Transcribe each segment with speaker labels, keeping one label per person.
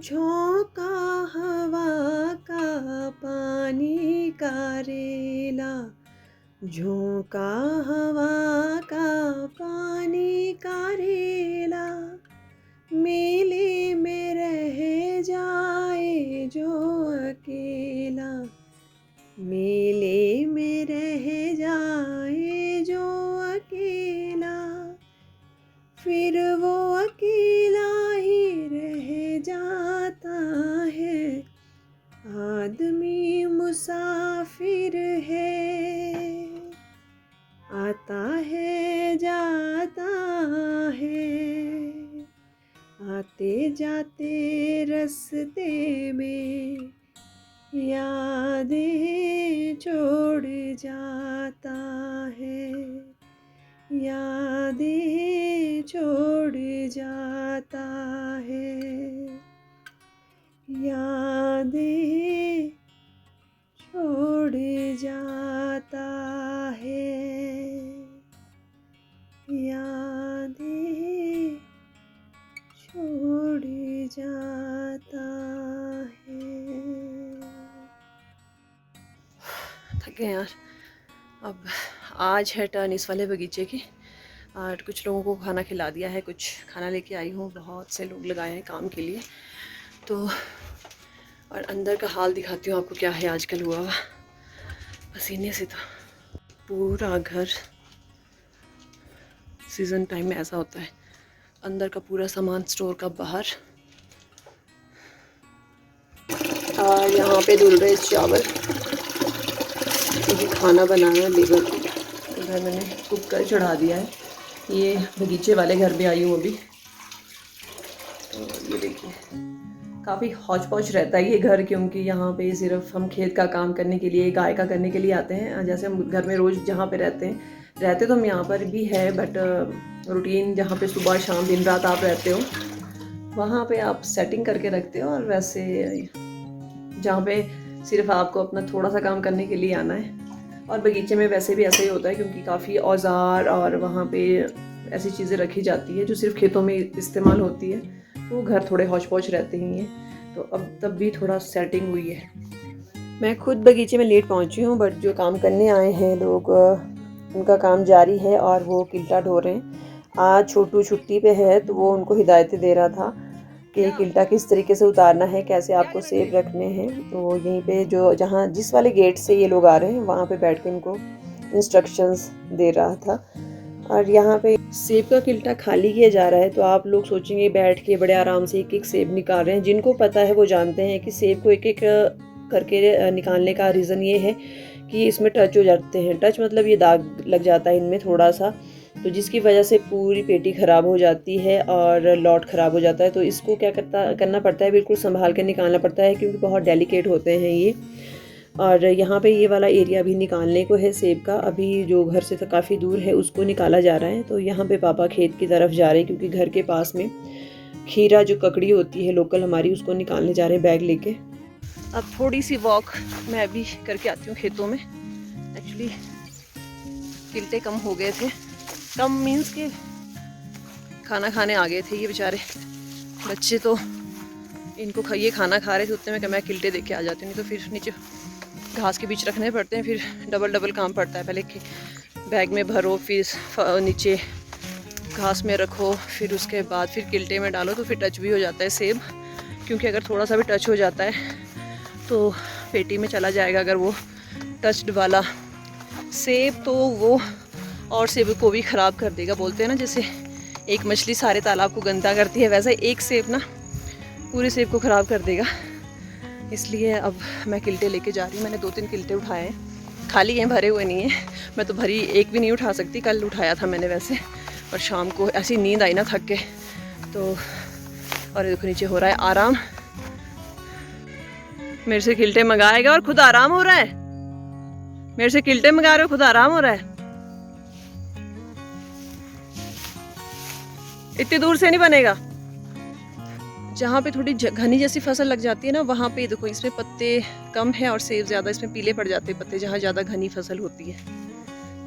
Speaker 1: झोंका हवा का पानी का रेला, झोंका हवा का पानी का रेला, मेले में रह जाए जो अकेला, मेले में रह जाए जो अकेला, फिर वो अकेला ही रह जाता है, आदमी मुसाफिर है, आता है जाता है, आते जाते रास्ते में यादें छोड़ जाता है, यादें छोड़ जाता है, यादें छोड़ जाता है, यादें छोड़ जाता है। थक गए यार। अब आज है टर्न इस वाले बगीचे की, और कुछ लोगों को खाना खिला दिया है, कुछ खाना लेके आई हूँ, बहुत से लोग लगाए हैं काम के लिए। तो और अंदर का हाल दिखाती हूँ आपको क्या है आजकल हुआ हुआ, पसीने से तो पूरा घर सीज़न टाइम में ऐसा होता है, अंदर का पूरा सामान स्टोर का बाहर। और यहाँ पे धुल रहे चावल, क्योंकि खाना बनाना है लेबर को। इधर मैंने कुकर चढ़ा दिया है, ये बगीचे वाले घर में आई हूँ अभी। तो ये देखिए काफ़ी हौच पौच रहता है ये घर, क्योंकि यहाँ पे सिर्फ हम खेत का काम करने के लिए, गाय का करने के लिए आते हैं। जैसे हम घर में रोज़ जहाँ पे रहते तो हम यहाँ पर भी है, बट रूटीन जहाँ पे सुबह शाम दिन रात आप रहते हो वहाँ पे आप सेटिंग करके रखते हो, और वैसे जहाँ पे सिर्फ आपको अपना थोड़ा सा काम करने के लिए आना है। और बगीचे में वैसे भी ऐसा ही होता है, क्योंकि काफ़ी औजार और वहाँ पे ऐसी चीज़ें रखी जाती है जो सिर्फ खेतों में इस्तेमाल होती है, तो घर थोड़े हौच पौच रहते ही हैं। तो अब तब भी थोड़ा सेटिंग हुई है। मैं खुद बगीचे में लेट पहुँची हूँ, बट जो काम करने आए हैं लोग उनका काम जारी है, और वो किल्टा ढो रहे हैं। आज छोटू छुट्टी पे है, तो वो उनको हिदायतें दे रहा था कि किल्टा किस तरीके से उतारना है, कैसे आपको सेब रखने हैं। तो यहीं पे जहाँ जिस वाले गेट से ये लोग आ रहे हैं वहाँ पे बैठ के उनको इंस्ट्रक्शंस दे रहा था। और यहाँ पे सेब का किल्टा खाली किया जा रहा है, तो आप लोग सोचेंगे बैठ के बड़े आराम से एक एक सेब निकाल रहे हैं। जिनको पता है वो जानते हैं कि सेब को एक एक करके निकालने का रीज़न ये है कि इसमें टच हो जाते हैं। टच मतलब ये दाग लग जाता है इनमें थोड़ा सा, तो जिसकी वजह से पूरी पेटी ख़राब हो जाती है और लॉट ख़राब हो जाता है। तो इसको क्या करना पड़ता है, बिल्कुल संभाल कर निकालना पड़ता है, क्योंकि बहुत डेलिकेट होते हैं ये। और यहाँ पे ये वाला एरिया भी निकालने को है सेब का, अभी जो घर से तो काफ़ी दूर है उसको निकाला जा रहा है। तो यहाँ पे पापा खेत की तरफ जा रहे हैं, क्योंकि घर के पास में खीरा जो ककड़ी होती है लोकल हमारी, उसको निकालने जा रहे हैं बैग लेके। अब थोड़ी सी वॉक मैं भी करके आती हूँ खेतों में। एक्चुअली किल्टे कम हो गए थे, कम मीन्स के खाना खाने आ गए थे ये बेचारे बच्चे, तो इनको ये खाना खा रहे थे, उतने में मैं किल्टे देके आ जाती हूँ। नहीं तो फिर नीचे घास के बीच रखने पड़ते हैं, फिर डबल काम पड़ता है। पहले बैग में भरो, फिर नीचे घास में रखो, फिर उसके बाद फिर किल्टे में डालो, तो फिर टच भी हो जाता है सेब। क्योंकि अगर थोड़ा सा भी टच हो जाता है तो पेटी में चला जाएगा अगर वो टच्ड वाला सेब, तो वो और सेब को भी ख़राब कर देगा। बोलते हैं ना जैसे एक मछली सारे तालाब को गंदा करती है, वैसा एक सेब ना पूरे सेब को ख़राब कर देगा। इसलिए अब मैं किल्टे लेके जा रही हूँ। मैंने 2-3 किल्टे उठाए हैं, खाली हैं, भरे हुए नहीं हैं। मैं तो भरी एक भी नहीं उठा सकती, कल उठाया था मैंने वैसे, और शाम को ऐसी नींद आई ना थक के, तो और देखो नीचे हो रहा है आराम। मेरे से किल्टे मंगाएगा और खुद आराम हो रहा है। मेरे से किल्टे मंगा रहे हो, खुद आराम हो रहा है। इतनी दूर से नहीं बनेगा। जहाँ पे थोड़ी घनी जैसी फसल लग जाती है ना, वहाँ पे देखो इसमें पत्ते कम है और सेब ज़्यादा, इसमें पीले पड़ जाते हैं पत्ते जहाँ ज़्यादा घनी फसल होती है।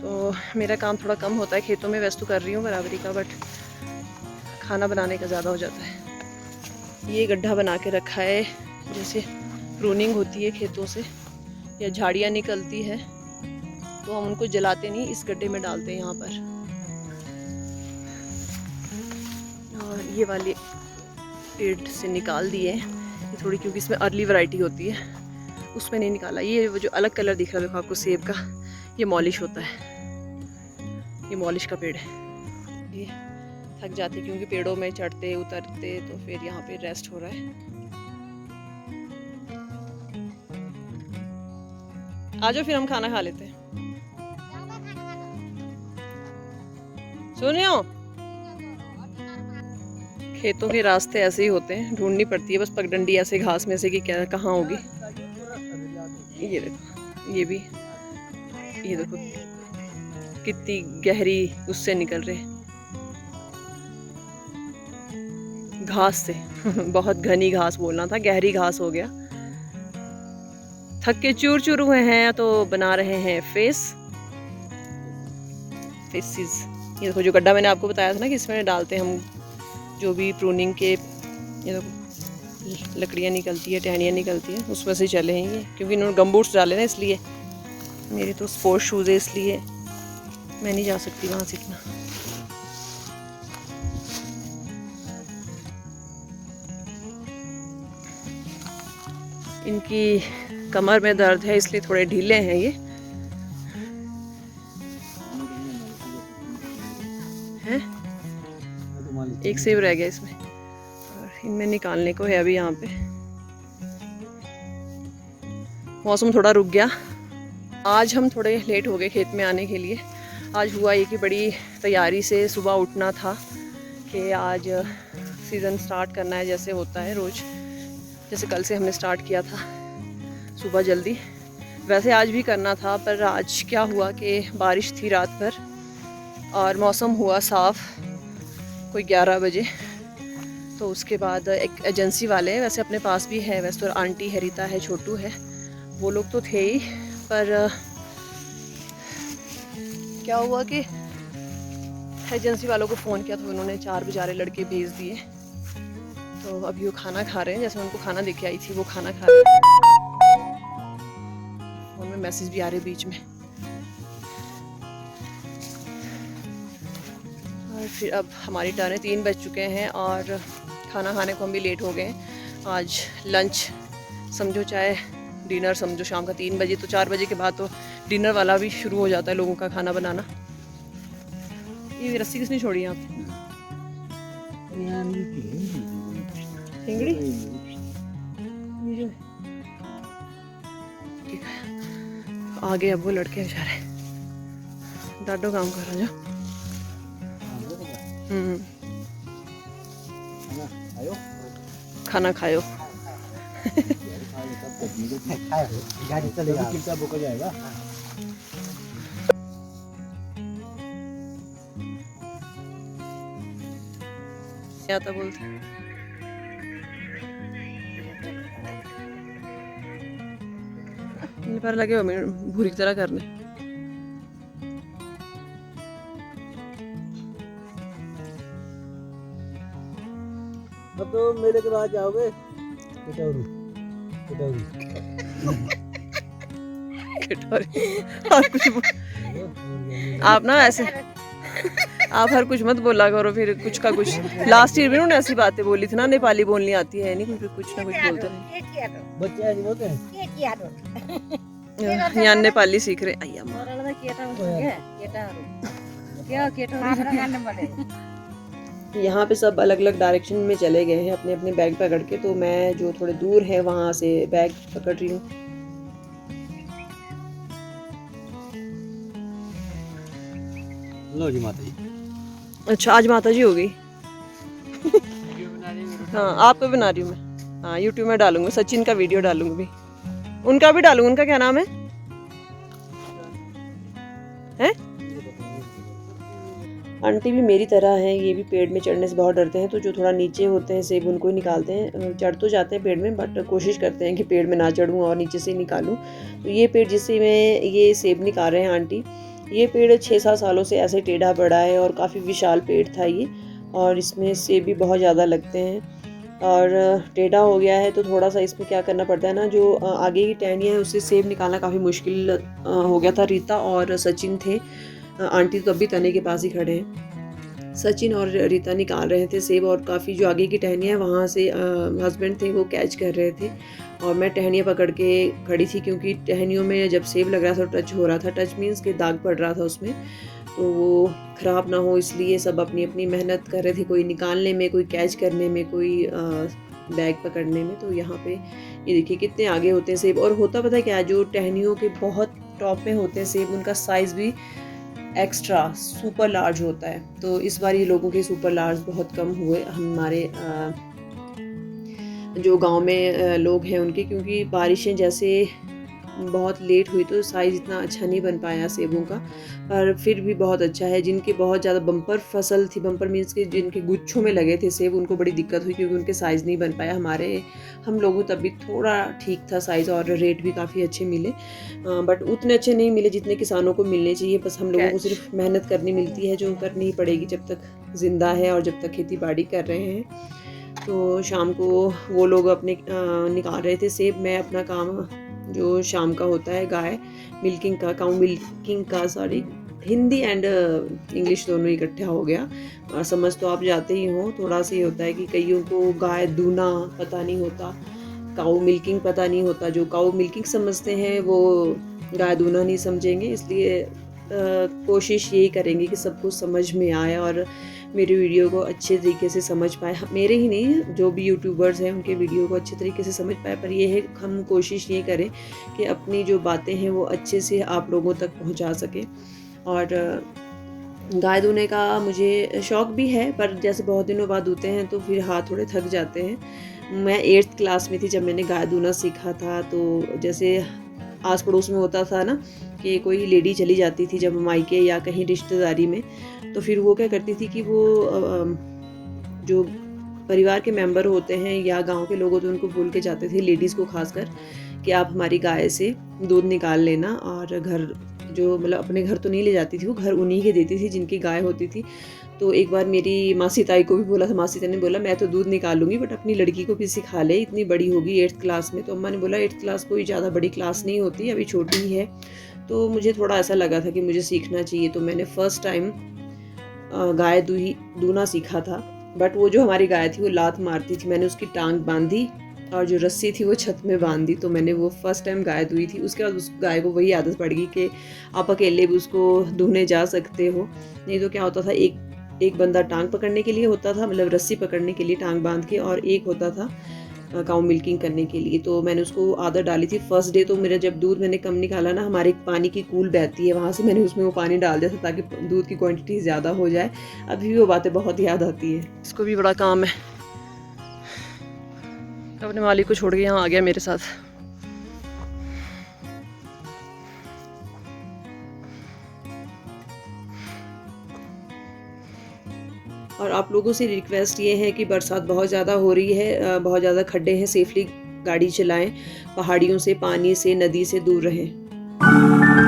Speaker 1: तो मेरा काम थोड़ा कम होता है खेतों में, वैसे तो कर रही हूँ बराबरी का, बट खाना बनाने का ज़्यादा हो जाता है। ये गड्ढा बना के रखा है, जैसे प्रूनिंग होती है खेतों से या झाड़ियाँ निकलती है तो हम उनको जलाते नहीं, इस गड्ढे में डालते हैं यहाँ पर। और ये वाले पेड़ से निकाल दिए ये थोड़ी, क्योंकि इसमें अर्ली वैरायटी होती है, उसमें नहीं निकाला। ये वो जो अलग कलर दिख रहा है देखो आपको सेब का, ये मॉलिश होता है, ये मॉलिश का पेड़ है। ये थक जाते क्योंकि पेड़ों में चढ़ते उतरते, तो फिर यहाँ पे रेस्ट हो रहा है। आ जाओ फिर हम खाना खा लेते हैं। सुनियो, खेतों के रास्ते ऐसे ही होते हैं, ढूंढनी पड़ती है बस पगडंडी ऐसे घास में से कि क्या कहाँ होगी। ये देखो, ये भी, ये देखो कितनी गहरी उससे निकल रहे घास से बहुत घनी घास बोलना था, गहरी घास हो गया। थक के चूर चूर हुए हैं तो बना रहे हैं फेसिस। ये देखो जो गड्ढा मैंने आपको बताया था ना कि इसमें डालते हैं हम जो भी प्रूनिंग के, ये देखो लकड़ियाँ निकलती है, टहनियाँ निकलती है, उसमें से चले हैं ये, क्योंकि इन्होंने गमबूट्स डाले ना, इसलिए। मेरे तो स्पोर्ट्स शूज़ है इसलिए मैं नहीं जा सकती वहाँ सीखना। इनकी कमर में दर्द है इसलिए थोड़े ढीले हैं ये हैं। एक सेब रह गया इसमें और इनमें निकालने को है अभी। यहाँ पे मौसम थोड़ा रुक गया, आज हम थोड़े लेट हो गए खेत में आने के लिए। आज हुआ ये कि बड़ी तैयारी से सुबह उठना था कि आज सीज़न स्टार्ट करना है, जैसे होता है रोज़, जैसे कल से हमने स्टार्ट किया था सुबह जल्दी। वैसे आज भी करना था, पर आज क्या हुआ कि बारिश थी रात भर और मौसम हुआ साफ़ कोई 11 बजे। तो उसके बाद एक एजेंसी वाले हैं, वैसे अपने पास भी है, वैसे तो आंटी है, रीता है, छोटू है, वो लोग तो थे ही, पर क्या हुआ कि एजेंसी वालों को फ़ोन किया तो उन्होंने 4 बेचारे लड़के भेज दिए। तो अभी वो खाना खा रहे हैं, जैसे उनको खाना देके आई थी वो खाना खा रहे हैं। फ़ोन में मैसेज भी आ रहे बीच में। और फिर अब हमारी टर्न है, 3 बज चुके हैं और खाना खाने को हम भी लेट हो गए। आज लंच समझो, चाहे डिनर समझो, शाम का 3 बजे, तो 4 बजे के बाद तो डिनर वाला भी शुरू हो जाता है लोगों का खाना बनाना। ये रस्सी किसने छोड़ी यहाँ पे? चिंगड़ी आ गए अब वो लड़के बेचारे, डाडो काम कर रहे हैं। खाना खायो। आता बोलते पर लगे हो भूरी की तरह करने।
Speaker 2: अब तो मेले के बाद जाओगे कटोरी
Speaker 1: और कुछ आप ना ऐसे आप हर कुछ मत बोला करो, फिर कुछ का कुछ। लास्ट ईयर भी उन्होंने ऐसी बातें बोली थी ना, नेपाली बोलनी आती है नहीं, कुछ ना कुछ बोलते रहे।
Speaker 2: बच्चे ऐसे बोलते हैं
Speaker 1: यहाँ नेपाली सीख रहे। आइया यहाँ पे सब अलग अलग डायरेक्शन में चले गए हैं अपने अपने बैग पकड़ के, तो मैं जो थोड़े दूर है वहाँ से बैग पकड़ रही हूँ।
Speaker 2: लो जी माता जी।
Speaker 1: अच्छा आज माता जी हो गई। हाँ आप पे बना रही हूँ मैं, हाँ यूट्यूब में डालूंगी, सचिन का वीडियो डालूंगी भी, उनका भी डालूंगी। उनका क्या नाम है? आंटी भी मेरी तरह हैं, ये भी पेड़ में चढ़ने से बहुत डरते हैं, तो जो थोड़ा नीचे होते हैं सेब उनको ही निकालते हैं। चढ़ तो जाते हैं पेड़ में, बट कोशिश करते हैं कि पेड़ में ना चढ़ूँ और नीचे से निकालूँ। तो ये पेड़ जिससे मैं ये सेब निकाल रहे हैं आंटी, ये पेड़ 6-7 सालों से ऐसे टेढ़ा बड़ा है और काफ़ी विशाल पेड़ था ये, और इसमें सेब भी बहुत ज़्यादा लगते हैं। और टेढ़ा हो गया है, तो थोड़ा सा इसमें क्या करना पड़ता है ना, जो आगे की टहनियाँ है उससे सेब निकालना काफ़ी मुश्किल हो गया था। रीता और सचिन थे, आंटी तो अभी तने के पास ही खड़े हैं। सचिन और रीता निकाल रहे थे सेब, और काफ़ी जो आगे की टहनियाँ हैं वहाँ से हस्बैंड थे वो कैच कर रहे थे, और मैं टहनियाँ पकड़ के खड़ी थी, क्योंकि टहनियों में जब सेब लग रहा था टच हो रहा था, टच मीन्स के दाग पड़ रहा था उसमें, तो वो ख़राब ना हो इसलिए सब अपनी अपनी मेहनत कर रहे थे, कोई निकालने में, कोई कैच करने में, कोई बैग पकड़ने में। तो यहाँ पे ये देखिए कितने आगे होते हैं सेब, और होता पता है क्या, जो टहनियों के बहुत टॉप में होते हैं सेब, उनका साइज़ भी एक्स्ट्रा सुपर लार्ज होता है। तो इस बार ये लोगों के सुपर लार्ज बहुत कम हुए हमारे जो गांव में लोग हैं उनके, क्योंकि बारिशें जैसे बहुत लेट हुई तो साइज़ इतना अच्छा नहीं बन पाया सेबों का, पर फिर भी बहुत अच्छा है। जिनके बहुत ज़्यादा बम्पर फसल थी, बम्पर मीन्स के जिनके गुच्छों में लगे थे सेब, उनको बड़ी दिक्कत हुई क्योंकि उनके साइज़ नहीं बन पाया। हम लोगों तब भी थोड़ा ठीक था साइज़, और रेट भी काफ़ी अच्छे मिले, बट उतने अच्छे नहीं मिले जितने किसानों को मिलने चाहिए। बस हम लोगों को सिर्फ मेहनत करनी मिलती है, जो करनी ही पड़ेगी जब तक ज़िंदा है और जब तक खेती बाड़ी कर रहे हैं। तो शाम को वो लोग अपने निकाल रहे थे सेब, मैं अपना काम जो शाम का होता है गाय मिल्किंग का, काऊ मिल्किंग का, सॉरी, हिंदी एंड इंग्लिश दोनों इकट्ठा हो गया, और समझ तो आप जाते ही हो। थोड़ा सा ये होता है कि कईयों को गाय दूना पता नहीं होता, काऊ मिल्किंग पता नहीं होता, जो काऊ मिल्किंग समझते हैं वो गाय दूना नहीं समझेंगे, इसलिए कोशिश यही करेंगे कि सबको समझ में आए और मेरी वीडियो को अच्छे तरीके से समझ पाए। मेरे ही नहीं, जो भी यूट्यूबर्स हैं उनके वीडियो को अच्छे तरीके से समझ पाए, पर ये है हम कोशिश ये करें कि अपनी जो बातें हैं वो अच्छे से आप लोगों तक पहुंचा सकें। और गाय दूने का मुझे शौक़ भी है, पर जैसे बहुत दिनों बाद दूते हैं तो फिर हाथ थोड़े थक जाते हैं। मैं 8th क्लास में थी जब मैंने गाय दूना सीखा था, तो जैसे आस पड़ोस में होता था ना कि कोई लेडी चली जाती थी जब मायके या कहीं रिश्तेदारी में, तो फिर वो क्या करती थी कि वो जो परिवार के मेंबर होते हैं या गांव के लोग होते हैं उनको बोल के जाते थे, लेडीज़ को खासकर, कि आप हमारी गाय से दूध निकाल लेना, और घर जो मतलब अपने घर तो नहीं ले जाती थी, वो घर उन्हीं के देती थी जिनकी गाय होती थी। तो एक बार मेरी मासी ताई को भी बोला था, मासी ताई ने बोला मैं तो दूध निकालूंगी बट अपनी लड़की को भी सिखा ले, इतनी बड़ी होगी 8th क्लास में। तो अम्मा ने बोला 8th क्लास कोई ज़्यादा बड़ी क्लास नहीं होती, अभी छोटी ही है। तो मुझे थोड़ा ऐसा लगा था कि मुझे सीखना चाहिए, तो मैंने फ़र्स्ट टाइम गाय दूना सीखा था। बट वो जो हमारी गाय थी वो लात मारती थी, मैंने उसकी टांग बांधी और जो रस्सी थी वो छत में बांध दी, तो मैंने वो फर्स्ट टाइम गाय दुई थी। उसके बाद उस गाय को वही आदत पड़ गई कि आप अकेले भी उसको दूने जा सकते हो। नहीं तो क्या होता था, एक बंदा टांग पकड़ने के लिए होता था, मतलब रस्सी पकड़ने के लिए टांग बांध के, और एक होता था काऊ मिल्किंग करने के लिए। तो मैंने उसको आदत डाली थी। फर्स्ट डे तो मेरा जब दूध मैंने कम निकाला ना, हमारे पानी की कूल बहती है वहाँ से, मैंने उसमें वो पानी डाल दिया था ताकि दूध की क्वांटिटी ज़्यादा हो जाए। अभी भी वो बातें बहुत याद आती है। इसको भी बड़ा काम है, अपने मालिक को छोड़ के यहाँ आ गया मेरे साथ। और आप लोगों से रिक्वेस्ट ये है कि बरसात बहुत ज़्यादा हो रही है, बहुत ज़्यादा खड्डे हैं, सेफली गाड़ी चलाएं, पहाड़ियों से, पानी से, नदी से दूर रहें।